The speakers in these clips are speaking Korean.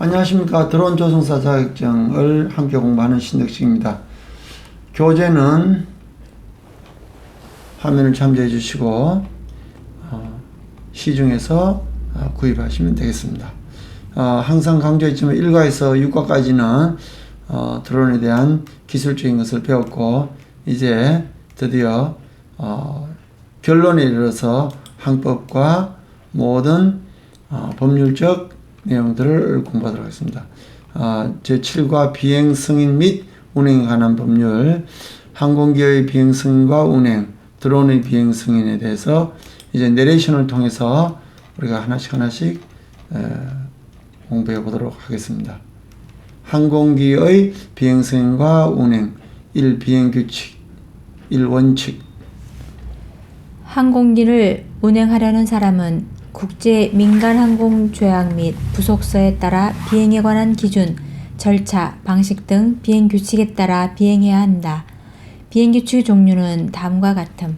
안녕하십니까. 드론 조종사 자격증을 함께 공부하는 신덕식입니다. 교재는 화면을 참조해 주시고 시중에서 구입하시면 되겠습니다. 항상 강조했지만 1과에서 6과까지는 드론에 대한 기술적인 것을 배웠고 이제 드디어 결론에 이르러서 항법과 모든 법률적 내용들을 공부하도록 하겠습니다. 제7과 비행 승인 및 운행에 관한 법률, 항공기의 비행 승인과 운행, 드론의 비행 승인에 대해서 이제 내레이션을 통해서 우리가 하나씩 공부해 보도록 하겠습니다. 항공기의 비행 승인과 운행, 1. 비행 규칙, 1. 원칙. 항공기를 운행하려는 사람은 국제 민간항공조약 및 부속서에 따라 비행에 관한 기준, 절차, 방식 등 비행규칙에 따라 비행해야 한다. 비행규칙의 종류는 다음과 같음.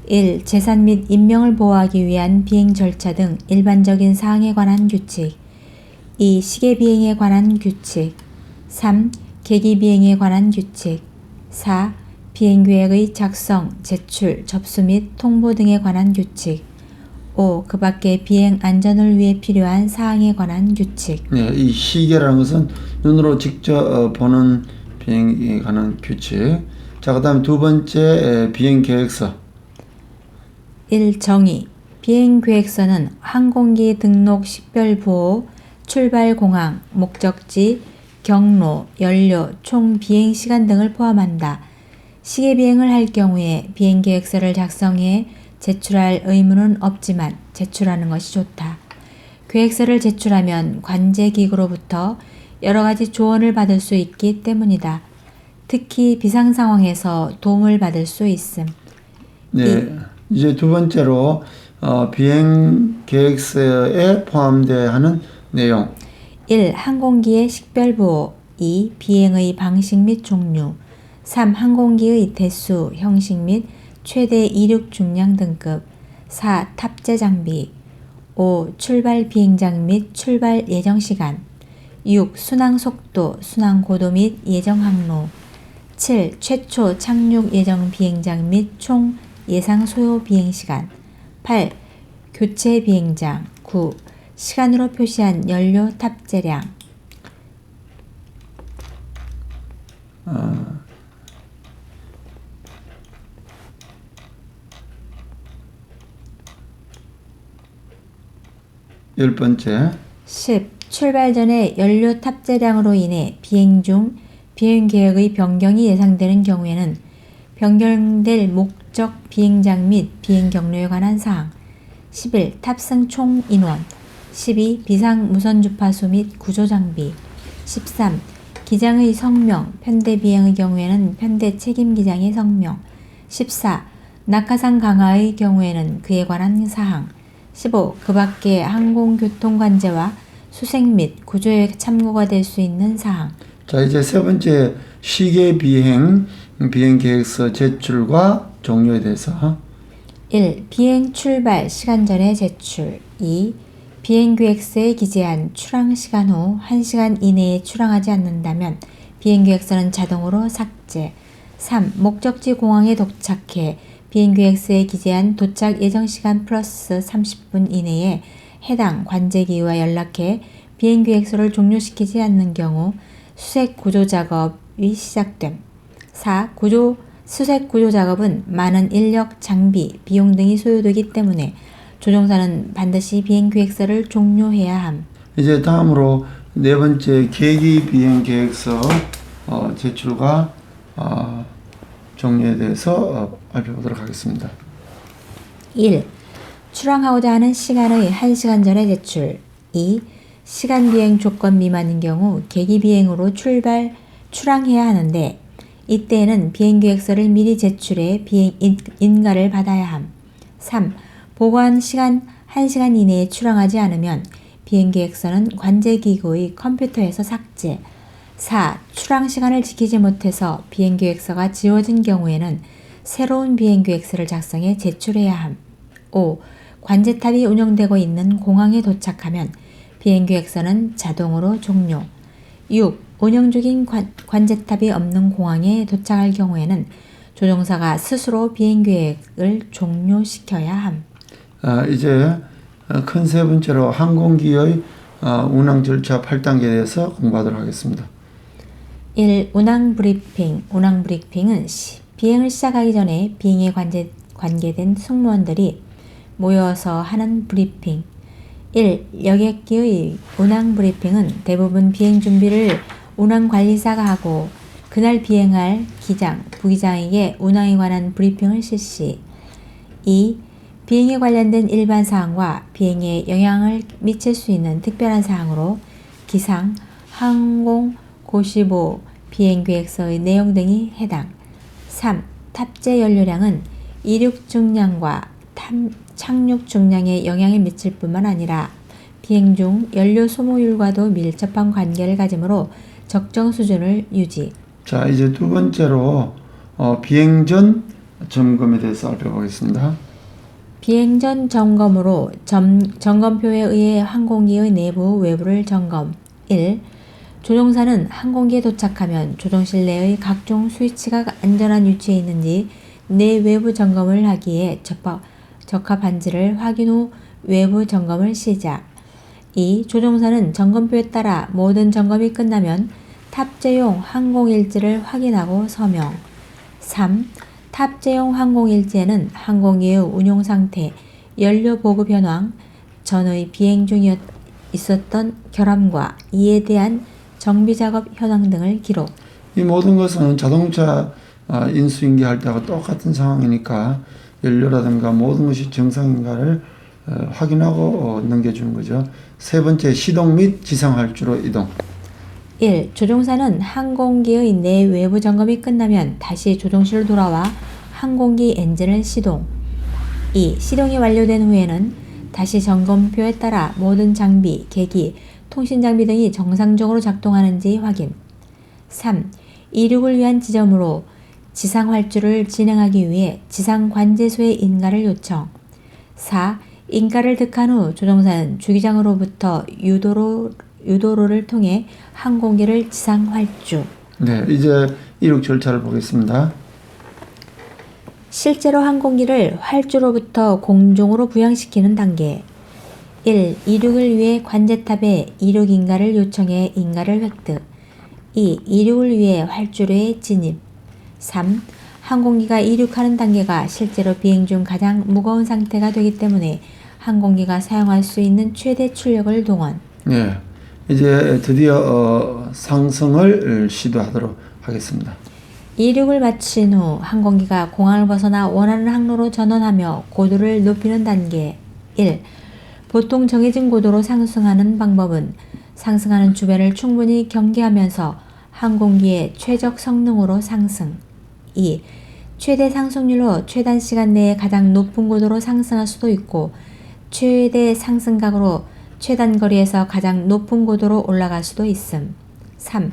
1. 재산 및 인명을 보호하기 위한 비행 절차 등 일반적인 사항에 관한 규칙. 2. 시계 비행에 관한 규칙. 3. 계기 비행에 관한 규칙. 4. 비행계획의 작성, 제출, 접수 및 통보 등에 관한 규칙. 5. 그 밖에 비행 안전을 위해 필요한 사항에 관한 규칙. 네, 이 시계라는 것은 눈으로 직접 보는 비행에 관한 규칙. 자, 그 다음 두 번째 비행 계획서. 1. 정의. 비행 계획서는 항공기 등록 식별부호, 출발 공항, 목적지, 경로, 연료, 총 비행 시간 등을 포함한다. 시계 비행을 할 경우에 비행 계획서를 작성해 제출할 의무는 없지만 제출하는 것이 좋다. 계획서를 제출하면 관제기구로부터 여러 가지 조언을 받을 수 있기 때문이다. 특히 비상 상황에서 도움을 받을 수 있음. 네, 이제 두 번째로 비행 계획서에 포함되어 하는 내용. 1. 항공기의 식별부호. 2. 비행의 방식 및 종류. 3. 항공기의 대수, 형식 및 최대 이륙 중량 등급. 4. 탑재 장비. 5. 출발 비행장 및 출발 예정 시간. 6. 순항 속도, 순항 고도 및 예정 항로. 7. 최초 착륙 예정 비행장 및 총 예상 소요 비행 시간. 8. 교체 비행장. 9. 시간으로 표시한 연료 탑재량. 열 번째. 10. 출발 전에 연료 탑재량으로 인해 비행 중 비행 계획의 변경이 예상되는 경우에는 변경될 목적 비행장 및 비행 경로에 관한 사항. 11. 탑승 총 인원. 12. 비상 무선 주파수 및 구조 장비. 13. 기장의 성명, 편대 비행의 경우에는 편대 책임 기장의 성명. 14. 낙하산 강하의 경우에는 그에 관한 사항. 15. 그 밖에 항공교통관제와 수색 및 구조에 참고가 될 수 있는 사항. 자, 이제 세 번째 시계 비행 계획서 제출과 종료에 대해서. 1. 비행 출발 시간 전에 제출. 2. 비행 계획서에 기재한 출항 시간 후 1시간 이내에 출항하지 않는다면 비행 계획서는 자동으로 삭제. 3. 목적지 공항에 도착해 비행 계획서에 기재한 도착 예정 시간 플러스 30분 이내에 해당 관제기구와 연락해 비행 계획서를 종료시키지 않는 경우 수색 구조 작업이 시작됨. 4. 수색 구조 작업은 많은 인력, 장비, 비용 등이 소요되기 때문에 조종사는 반드시 비행 계획서를 종료해야 함. 이제 다음으로 네 번째 계기 비행 계획서 제출과 종료에 대해서 알펴보도록 하겠습니다. 1. 출항하고자 하는 시간의 1시간 전에 제출. 2. 시간 비행 조건 미만인 경우 계기 비행으로 출항해야 하는데 이때에는 비행 계획서를 미리 제출해 비행 인가를 받아야 함. 3. 보고한 시간 1시간 이내에 출항하지 않으면 비행 계획서는 관제기구의 컴퓨터에서 삭제. 4. 출항 시간을 지키지 못해서 비행 계획서가 지워진 경우에는 새로운 비행 계획서를 작성해 제출해야 함. 5. 관제탑이 운영되고 있는 공항에 도착하면 비행계획서는 자동으로 종료. 6. 운영 중인 관제탑이 없는 공항에 도착할 경우에는 조종사가 스스로 비행계획을 종료시켜야 함. 이제 큰 세 번째로 항공기의 운항 절차 8단계에 대해서 공부하도록 하겠습니다. 1. 운항 브리핑. 운항 브리핑은 비행을 시작하기 전에 비행에 관계된 승무원들이 모여서 하는 브리핑. 1. 여객기의 운항 브리핑은 대부분 비행 준비를 운항관리사가 하고 그날 비행할 기장, 부기장에게 운항에 관한 브리핑을 실시. 2. 비행에 관련된 일반 사항과 비행에 영향을 미칠 수 있는 특별한 사항으로 기상, 항공, 고시보, 비행계획서의 내용 등이 해당. 3. 탑재 연료량은 이륙 중량과 착륙 중량에 영향을 미칠 뿐만 아니라 비행 중 연료 소모율과도 밀접한 관계를 가지므로 적정 수준을 유지. 자, 이제 두 번째로 비행 전 점검에 대해서 살펴보겠습니다. 비행 전 점검으로 점검표에 의해 항공기의 내부 외부를 점검. 1. 조종사는 항공기에 도착하면 조종실 내의 각종 스위치가 안전한 위치에 있는지 내외부 점검을 하기에 적합한지를 확인 후 외부 점검을 시작. 2. 조종사는 점검표에 따라 모든 점검이 끝나면 탑재용 항공일지를 확인하고 서명. 3. 탑재용 항공일지에는 항공기의 운용 상태, 연료 보급 현황, 전의 비행 중 있었던 결함과 이에 대한 정비 작업 현황 등을 기록. 이 모든 것은 자동차 인수인계 할 때와 똑같은 상황이니까 연료라든가 모든 것이 정상인가를 확인하고 넘겨주는 거죠. 세 번째, 시동 및 지상 활주로 이동. 1. 조종사는 항공기의 내외부 점검이 끝나면 다시 조종실로 돌아와 항공기 엔진을 시동. 2. 시동이 완료된 후에는 다시 점검표에 따라 모든 장비, 계기, 통신 장비 등이 정상적으로 작동하는지 확인. 3. 이륙을 위한 지점으로 지상 활주를 진행하기 위해 지상 관제소의 인가를 요청. 4. 인가를 득한 후 조종사는 주기장으로부터 유도로를 통해 항공기를 지상 활주. 네, 이제 이륙 절차를 보겠습니다. 실제로 항공기를 활주로부터 공중으로 부양시키는 단계. 1. 이륙을 위해 관제탑에 이륙 인가를 요청해 인가를 획득. 2. 이륙을 위해 활주로에 진입. 3. 항공기가 이륙하는 단계가 실제로 비행 중 가장 무거운 상태가 되기 때문에 항공기가 사용할 수 있는 최대 출력을 동원. 네, 이제 드디어 상승을 시도하도록 하겠습니다. 이륙을 마친 후 항공기가 공항을 벗어나 원하는 항로로 전환하며 고도를 높이는 단계. 1. 보통 정해진 고도로 상승하는 방법은 상승하는 주변을 충분히 경계하면서 항공기의 최적 성능으로 상승. 2. 최대 상승률로 최단 시간 내에 가장 높은 고도로 상승할 수도 있고 최대 상승각으로 최단 거리에서 가장 높은 고도로 올라갈 수도 있음. 3.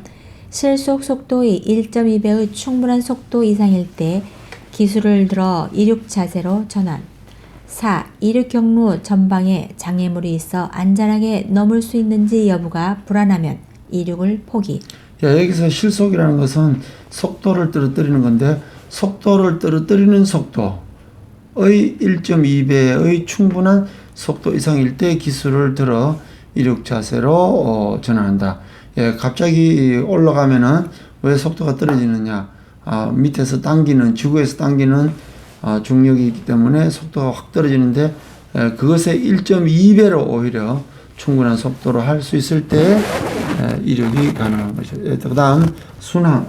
실속 속도의 1.2배의 충분한 속도 이상일 때 기술을 들어 이륙 자세로 전환. 4. 이륙 경로 전방에 장애물이 있어 안전하게 넘을 수 있는지 여부가 불안하면 이륙을 포기. 여기서 실속이라는 것은 속도를 떨어뜨리는 건데 속도를 떨어뜨리는 속도의 1.2배의 충분한 속도 이상일 때 기술을 들어 이륙 자세로 전환한다. 예, 갑자기 올라가면은 왜 속도가 떨어지느냐? 밑에서 당기는, 지구에서 당기는 중력이 있기 때문에 속도가 확 떨어지는데 그것의 1.2배로 오히려 충분한 속도로 할 수 있을 때 이륙이 가능한 것이죠. 그 다음 순항.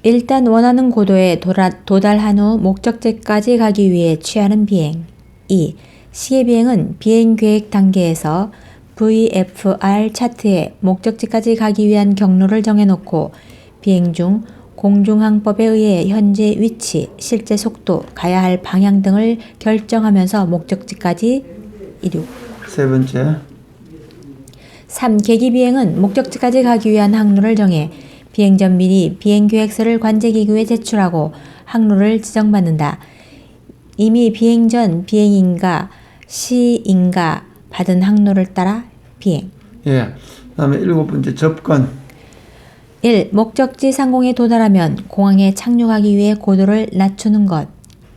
일단 원하는 고도에 도달한 후 목적지까지 가기 위해 취하는 비행. 2. 시계 비행은 비행 계획 단계에서 VFR 차트에 목적지까지 가기 위한 경로를 정해놓고 비행 중 공중항법에 의해 현재 위치, 실제 속도, 가야 할 방향 등을 결정하면서 목적지까지 이륙. 세 번째. 3. 계기 비행은 목적지까지 가기 위한 항로를 정해 비행 전 미리 비행 계획서를 관제기구에 제출하고 항로를 지정받는다. 이미 비행 전 비행인가, 시인가 받은 항로를 따라 비행. 예. 그다음에 7번째 접근. 1. 목적지 상공에 도달하면 공항에 착륙하기 위해 고도를 낮추는 것.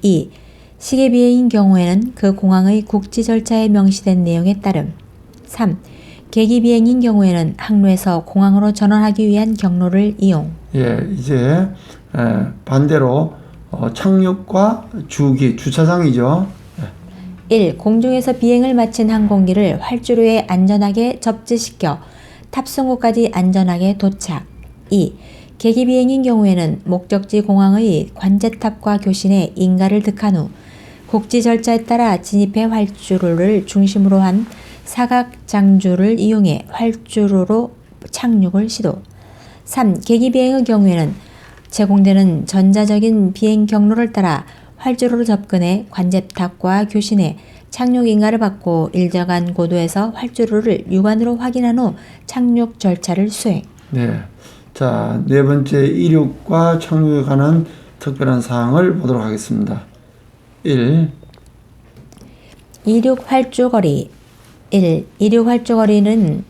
2. 시계 비행인 경우에는 그 공항의 국지 절차에 명시된 내용에 따름. 3. 계기 비행인 경우에는 항로에서 공항으로 전환하기 위한 경로를 이용. 예, 이제 반대로 착륙과 주기, 주차장이죠. 1. 공중에서 비행을 마친 항공기를 활주로에 안전하게 접지시켜 탑승구까지 안전하게 도착. 2. 계기 비행인 경우에는 목적지 공항의 관제탑과 교신에 인가를 득한 후 국지 절차에 따라 진입해 활주로를 중심으로 한 사각 장주를 이용해 활주로로 착륙을 시도. 3. 계기 비행의 경우에는 제공되는 전자적인 비행 경로를 따라 활주로로 접근해 관제탑과 교신해 착륙 인가를 받고 일정한 고도에서 활주로를 육안으로 확인한 후 착륙 절차를 수행. 네. 자, 네 번째 이륙과 착륙에 관한 특별한 사항을 보도록 하겠습니다. 1. 이륙 활주 거리. 1. 이륙 활주 거리는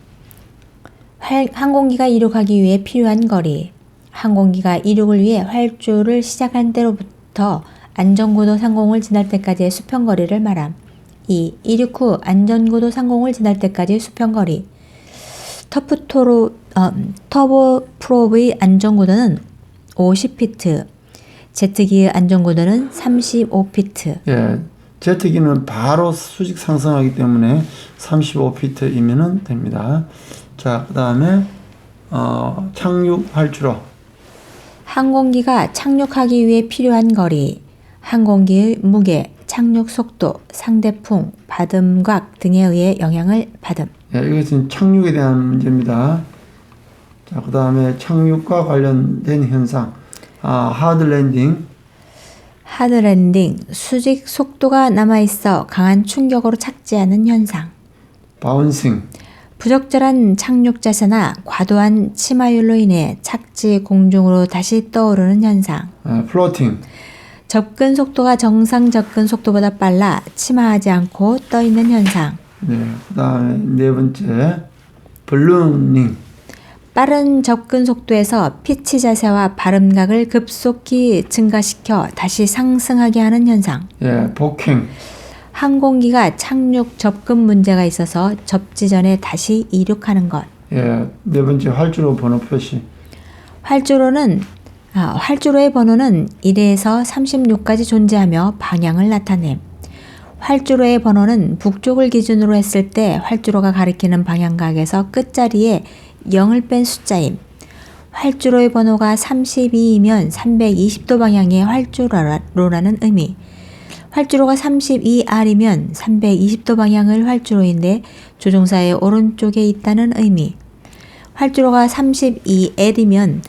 항공기가 이륙하기 위해 필요한 거리. 항공기가 이륙을 위해 활주를 시작한 때로부터 안전고도 상공을 지날 때까지의 수평거리를 말함. 2. 이륙 후 안전고도 상공을 지날 때까지의 수평거리. 터보프롭의 안전고도는 50피트, 제트기의 안전고도는 35피트. 예, 제트기는 바로 수직 상승하기 때문에 35피트이면 됩니다. 자, 그 다음에 착륙 활주로. 항공기가 착륙하기 위해 필요한 거리, 항공기의 무게, 착륙 속도, 상대풍, 받음각 등에 의해 영향을 받음. 예, 이것은 착륙에 대한 문제입니다. 자, 그 다음에 착륙과 관련된 현상. 하드 랜딩. 하드 랜딩, 수직 속도가 남아있어 강한 충격으로 착지하는 현상. 바운싱. 부적절한 착륙 자세나 과도한 치마율로 인해 착지 공중으로 다시 떠오르는 현상. 플로팅. 접근 속도가 정상 접근 속도보다 빨라 치마하지 않고 떠 있는 현상. 네, 그 다음에 네 번째 블루닝. 빠른 접근 속도에서 피치 자세와 발음각을 급속히 증가시켜 다시 상승하게 하는 현상. 예, 복행. 항공기가 착륙 접근 문제가 있어서 접지 전에 다시 이륙하는 것. 예, 네 번째 활주로 번호 표시. 활주로의 번호는 1에서 36까지 존재하며 방향을 나타냄. 활주로의 번호는 북쪽을 기준으로 했을 때 활주로가 가리키는 방향각에서 끝자리에 0을 뺀 숫자임. 활주로의 번호가 32이면 320도 방향의 활주로라는 의미. 활주로가 32R이면 320도 방향의 활주로인데 조종사의 오른쪽에 있다는 의미. 활주로가 32L이면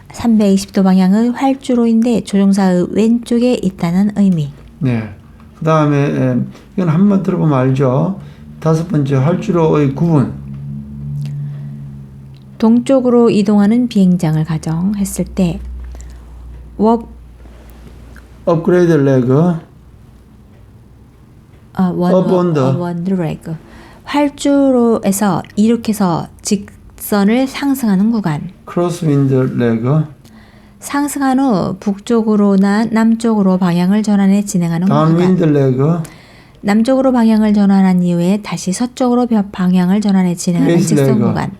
320도 방향의 활주로인데 조종사의 왼쪽에 있다는 의미. 네. 그 다음에 이건 한번 들어보면 알죠. 다섯 번째 활주로의 구분. 동쪽으로 이동하는 비행장을 가정했을 때 업그레이드 레그. 원드 레그. 활주로에서 이륙해서 직선을 상승하는 구간. 크로스윈드 레그. 상승한 후 북쪽으로나 남쪽으로 방향을 전환해 진행하는 구간. 다운윈드 레그. 남쪽으로 방향을 전환한 이후에 다시 서쪽으로 방향을 전환해 진행하는 직선 구간.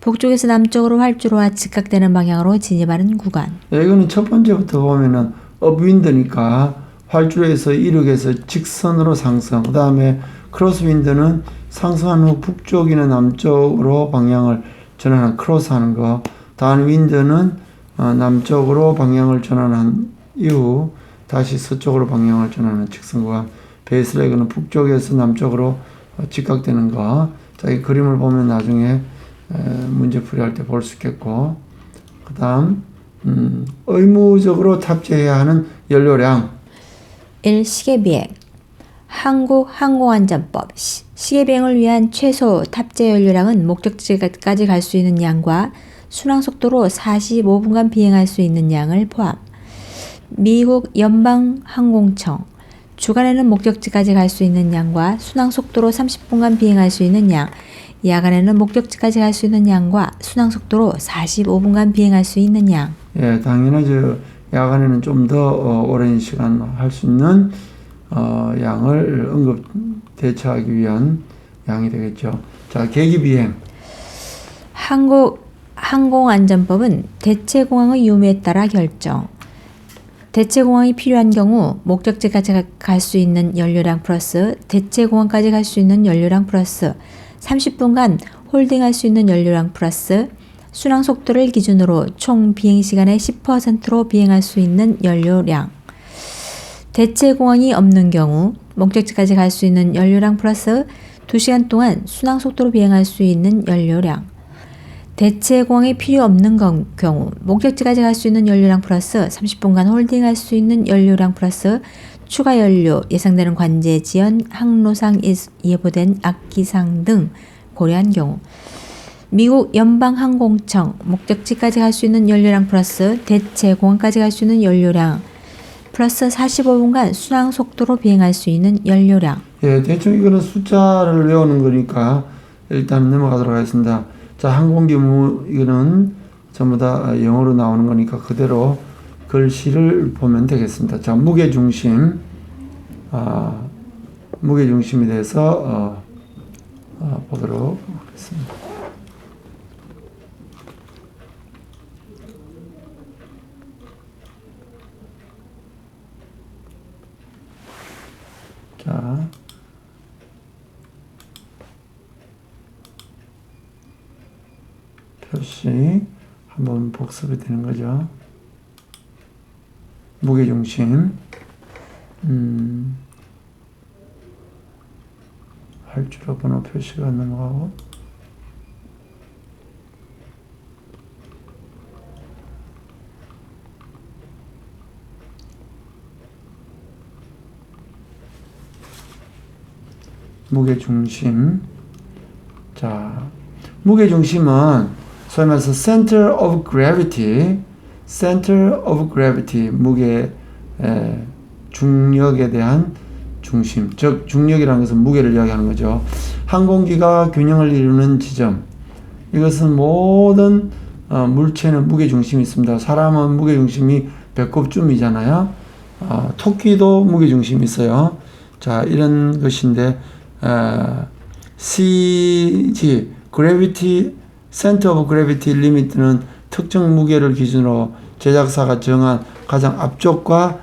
북쪽에서 남쪽으로 활주로와 직각되는 방향으로 진입하는 구간. 이거는 첫 번째부터 보면은 업윈드니까 활주로에서 이륙해서 직선으로 상승. 그 다음에 크로스윈드는 상승한 후 북쪽이나 남쪽으로 방향을 전환한 크로스하는 거. 다운윈드는 남쪽으로 방향을 전환한 이후 다시 서쪽으로 방향을 전환하는 직선 구간. 베이스 레그는 북쪽에서 남쪽으로 직각되는 거. 자, 이 그림을 보면 나중에 문제 풀이할 때 볼 수 있겠고, 그 다음 의무적으로 탑재해야 하는 연료량. 1. 시계비행. 한국 항공안전법. 시계비행을 위한 최소 탑재 연료량은 목적지까지 갈 수 있는 양과 순항속도로 45분간 비행할 수 있는 양을 포함. 미국 연방항공청. 주간에는 목적지까지 갈 수 있는 양과 순항속도로 30분간 비행할 수 있는 양, 야간에는 목적지까지 갈 수 있는 양과 순항 속도로 45분간 비행할 수 있는 양. 예, 당연하죠. 야간에는 좀 더 오랜 시간 할 수 있는 양을 응급 대처하기 위한 양이 되겠죠. 자, 계기 비행. 한국 항공안전법은 대체공항의 유무에 따라 결정. 대체공항이 필요한 경우 목적지까지 갈 수 있는 연료량 플러스 대체공항까지 갈 수 있는 연료량 플러스 30분간 홀딩할 수 있는 연료량 플러스 순항 속도를 기준으로 총 비행시간의 10%로 비행할 수 있는 연료량. 대체공항이 없는 경우 목적지까지 갈 수 있는 연료량 플러스 2시간 동안 순항 속도로 비행할 수 있는 연료량. 대체공항이 필요 없는 경우 목적지까지 갈 수 있는 연료량 플러스 30분간 홀딩할 수 있는 연료량 플러스 추가 연료, 예상되는 관제 지연, 항로상 예보된 악기상 등 고려한 경우. 미국 연방항공청 목적지까지 갈 수 있는 연료량 플러스 대체공항까지 갈 수 있는 연료량 플러스 45분간 순항 속도로 비행할 수 있는 연료량. 예, 대충 이거는 숫자를 외우는 거니까 일단 넘어가도록 하겠습니다. 자, 항공기 이거는 전부 다 영어로 나오는 거니까 그대로 글씨를 보면 되겠습니다. 자, 무게중심. 무게중심에 대해서 보도록 하겠습니다. 자, 표시 한번 복습이 되는 거죠. 무게중심. 활주로 번호 표시가 넘어가고. 무게중심. 자, 무게중심은 소위 말해서 center of gravity, 무게, 중력에 대한 중심, 즉 중력이라는 것은 무게를 이야기하는 거죠. 항공기가 균형을 이루는 지점, 이것은 모든 물체는 무게중심이 있습니다. 사람은 무게중심이 배꼽쯤이잖아요. 토끼도 무게중심이 있어요. 자, 이런 것인데 CG, Gravity, Center of Gravity Limit는 특정 무게를 기준으로 제작사가 정한 가장 앞쪽과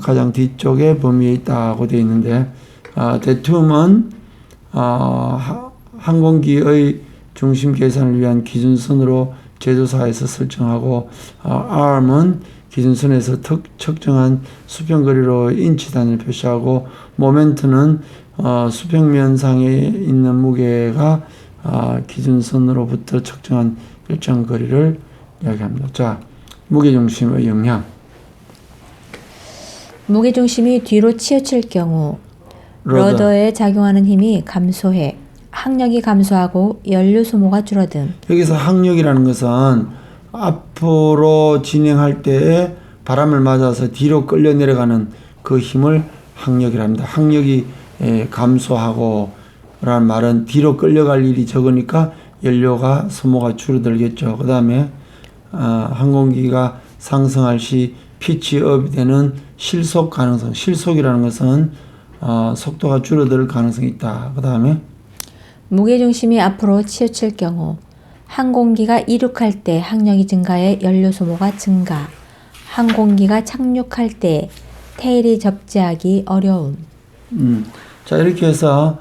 가장 뒤쪽의 범위에 있다고 되어 있는데, 대툼은 항공기의 중심 계산을 위한 기준선으로 제조사에서 설정하고, R은 기준선에서 측정한 수평거리로 인치 단위를 표시하고, 모멘트는 수평면상에 있는 무게가 기준선으로부터 측정한 일정 거리를 이야기합니다. 자, 무게중심의 영향. 무게중심이 뒤로 치우칠 경우 러더에 작용하는 힘이 감소해 항력이 감소하고 연료 소모가 줄어듦. 여기서 항력이라는 것은 앞으로 진행할 때에 바람을 맞아서 뒤로 끌려 내려가는 그 힘을 항력이랍니다. 항력이 감소하고 라는 말은 뒤로 끌려갈 일이 적으니까 연료가 소모가 줄어들겠죠. 그 다음에 항공기가 상승할 시 피치업이 되는 실속 가능성. 실속이라는 것은 속도가 줄어들 가능성이 있다. 그 다음에 무게중심이 앞으로 치우칠 경우 항공기가 이륙할 때 항력이 증가해 연료 소모가 증가. 항공기가 착륙할 때 테일이 접지하기 어려움. 자, 이렇게 해서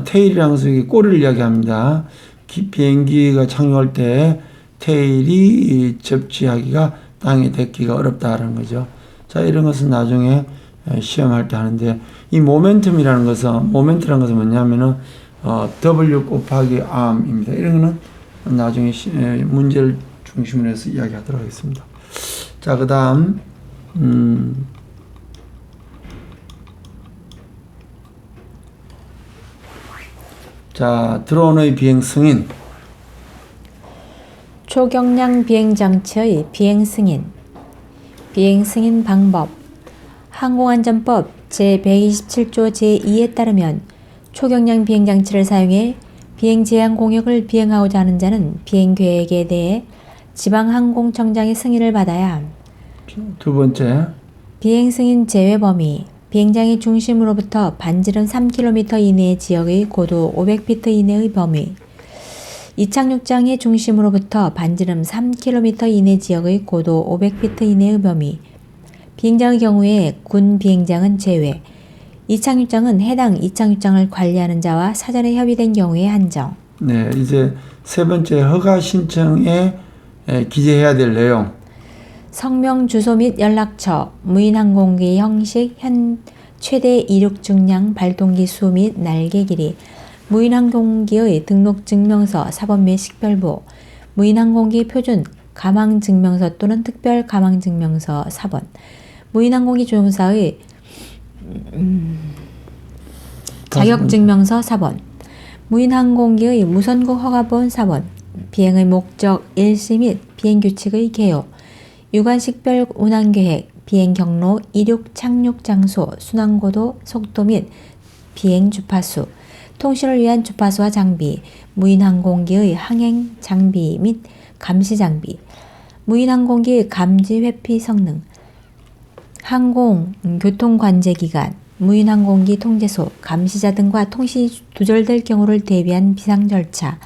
테일이라는 것은 꼬리를 이야기합니다. 비행기가 착륙할 때 테일이 접지하기가 땅에 닿기가 어렵다라는 거죠. 자, 이런 것은 나중에 시험할 때 하는데, 이 모멘트라는 것은 뭐냐면은 W 곱하기 R입니다. 이런 거는 나중에 문제를 중심으로 해서 이야기하도록 하겠습니다. 자, 그 다음 자, 드론의 비행 승인. 초경량 비행장치의 비행 승인. 비행 승인 방법. 항공안전법 제127조 제2에 따르면 초경량 비행장치를 사용해 비행 제한 공역을 비행하고자 하는 자는 비행 계획에 대해 지방항공청장의 승인을 받아야 함. 두 번째, 비행 승인 제외 범위. 비행장의 중심으로부터 반지름 3km 이내의 지역의 고도 500피트 이내의 범위. 이착륙장의 중심으로부터 반지름 3km 이내 지역의 고도 500피트 이내의 범위. 비행장의 경우에 군 비행장은 제외. 이착륙장은 해당 이착륙장을 관리하는 자와 사전에 협의된 경우에 한정. 네, 이제 세 번째 허가 신청에 기재해야 될 내용. 성명, 주소 및 연락처, 무인항공기 형식, 최대 이륙 중량, 발동기 수 및 날개 길이, 무인항공기의 등록 증명서, 사본 및 식별부, 무인항공기 표준 가망 증명서 또는 특별 가망 증명서, 사본, 무인항공기 조종사의 자격 증명서, 사본, 무인항공기의 무선국 허가본, 사본, 비행의 목적, 일시 및 비행 규칙의 개요, 유관 식별 운항 계획, 비행 경로, 이륙 착륙 장소, 순항고도, 속도 및 비행 주파수, 통신을 위한 주파수와 장비, 무인항공기의 항행 장비 및 감시 장비, 무인항공기 감지 회피 성능, 항공 교통 관제 기간, 무인항공기 통제소, 감시자 등과 통신이 두절될 경우를 대비한 비상 절차,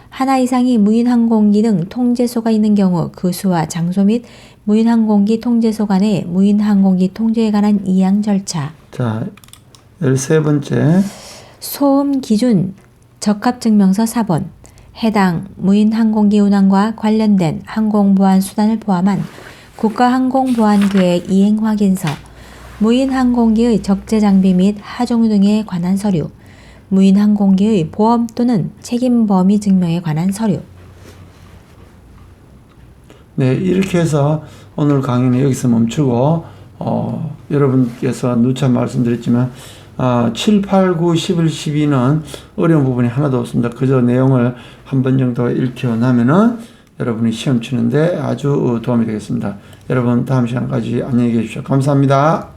하나 이상의 무인항공기 등 통제소가 있는 경우 그 수와 장소 및 무인항공기 통제소 간의 무인항공기 통제에 관한 이양 절차. 자, 13번째. 소음 기준 적합증명서 사본. 해당 무인항공기 운항과 관련된 항공보안 수단을 포함한 국가항공보안계획 이행 확인서, 무인항공기의 적재장비 및 하종 등에 관한 서류, 무인항공기의 보험 또는 책임 범위 증명에 관한 서류. 네, 이렇게 해서 오늘 강의는 여기서 멈추고 여러분께서 누차 말씀드렸지만 7, 8, 9, 11, 12는 어려운 부분이 하나도 없습니다. 그저 내용을 한 번 정도 읽혀나면은 여러분이 시험 치는데 아주 도움이 되겠습니다. 여러분 다음 시간까지 안녕히 계십시오. 감사합니다.